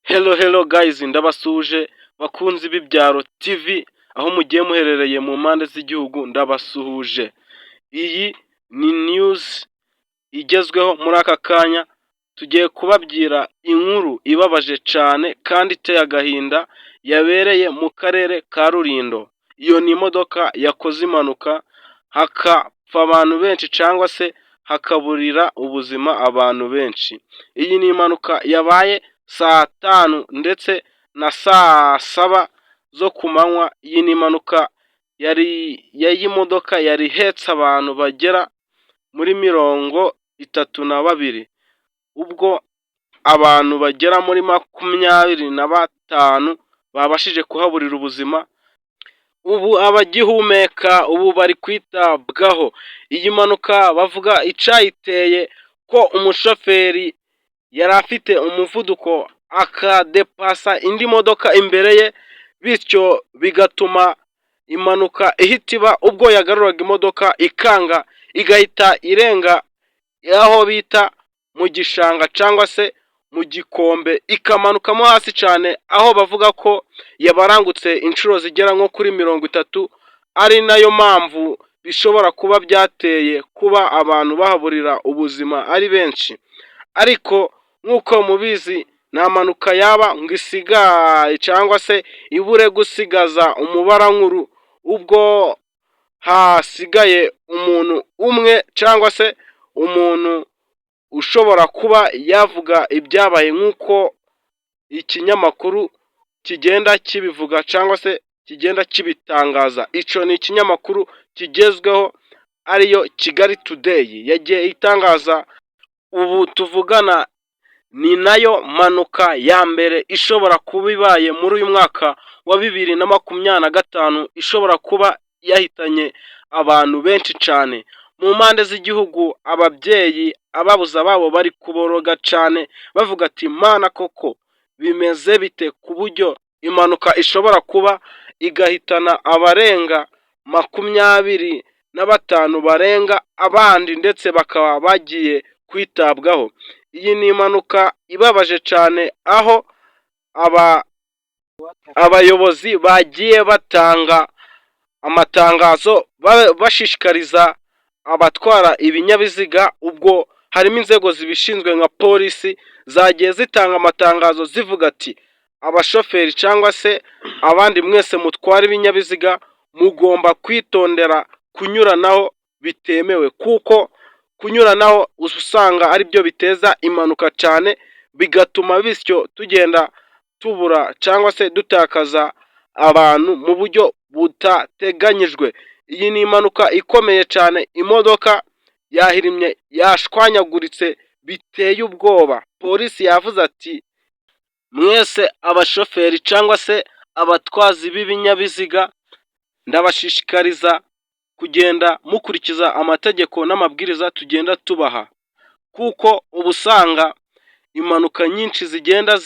Hello guys, ndabasuhuje bakunzi b'ibyaro TV, aho mugiye muherereye mu mpande z'igihugu ndabasuhuje. Iyi ni news igezweho muri aka kanya, tugiye kubabwira inkuru ibabaje cyane kandi iteye agahinda yabereye mu karere ka Rulindo. Iyo ni imodoka yakoze impanuka hakapfa abantu benshi cyangwa se hakaburira ubuzima abantu benshi. Iyi ni impanuka yabaye saa tanu ndetse na saa saba zo ku manywa. Iyi ni impanuka y'imodoka yari ihetse abantu bagera muri 32, ubwo abantu bagera muri 25 babashije kuhaburira ubuzima, ubu abagihumeka ubu bari kwitabwaho. Iyi mpanuka bavuga icyayiteye ko umushoferi yari afite umuvuduko akadepasa indi modoka imbere ye, bityo bigatuma impanuka ihita iba ubwo yagaruraga imodoka ikanga igahita irenga aho bita mu gishanga cyangwa se mu gikombe, ikamanukamo hasi cyane, aho bavuga ko yabarangutse inshuro zigera nko kuri 30, ari nayo mpamvu bishobora kuba byateye kuba abantu bahaburira ubuzima ari benshi. Ariko nk'uko mubizi, nta mpanuka yaba ngo isigaye cyangwa se ibure gusigaza umubara nkuru, ubwo hasigaye umuntu umwe cyangwa se umuntu ushobora kuba yavuga ibyabaye nk'uko ikinyamakuru kigenda kibivuga cyangwa se kigenda kibitangaza. Icyo ni ikinyamakuru kigezweho ariyo Kigali Today yagiye itangaza ubu tuvugana. Ni nayo mpanuka ya mbere ishobora kuba ibaye muri uyu mwaka wa 2025, ishobora kuba yahitanye abantu benshi cyane. Mu mpande z'igihugu ababyeyi ababuza babo bari kuboroga cyane bavuga ati mana koko bimeze bite ku buryo impanuka ishobora kuba igahitana abarenga 25 barenga abandi ndetse bakaba bagiye kwitabwaho. Iyi ni impanuka ibabaje cyane, aho abayobozi bagiye batanga amatangazo bashishikariza abatwara ibinyabiziga, ubwo harimo inzego zibishinzwe nka polisi zagiye zitanga amatangazo zivuga ati abashoferi cyangwa se abandi mwese mutwara ibinyabiziga mugomba kwitondera kunyuranaho bitemewe, kuko kunyuranaho usanga ari byo biteza impanuka cyane, bigatuma bityo tugenda tubura cyangwa se dutakaza abantu mu buryo butateganyijwe. Iyi ni impanuka ikomeye cyane, imodoka yahirimye yashwanyaguritse biteye ubwoba. Polisi yavuze ati mwese abashoferi cyangwa se abatwazi b'ibinyabiziga ndabashishikariza kugenda mukurikiza amategeko n'amabwiriza tugenda tubaha, kuko ubu usanga impanuka nyinshi zigenda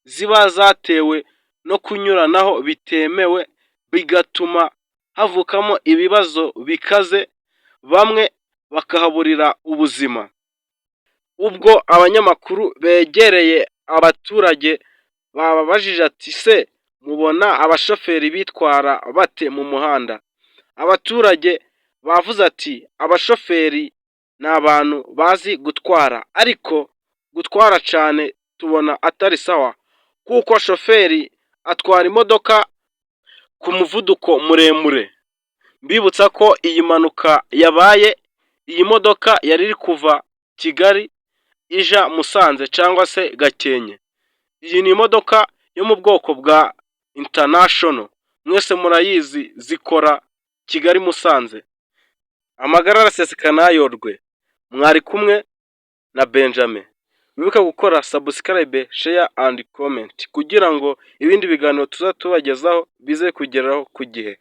ziba zatewe no kunyuranaho bitemewe, bigatuma havukamo ibibazo bikaze, bamwe bakahaburira ubuzima. Ubwo abanyamakuru begereye abaturage bababajije ati se mubona abashoferi bitwara bate mu muhanda? Abaturage bavuze ati abashoferi ni abantu bazi gutwara, ariko gutwara cyane tubona atari sawa, kuko shoferi atwara imodoka ku muvuduko muremure. Mbibutsa ko iyi mpanuka yabaye, iyi modoka yari iri kuva Kigali ija Musanze cyangwa se Gakenke. Iyi ni imodoka yo mu bwoko bwa International, mwese murayizi, zikora Kigali Musanze. Amagara araseseka nayorwe. Mwari kumwe na Benjamin. Wibuke gukora subscribe, share and comment kugira ngo ibindi biganiro tuzatubagezaho bize kugeraho ku gihe.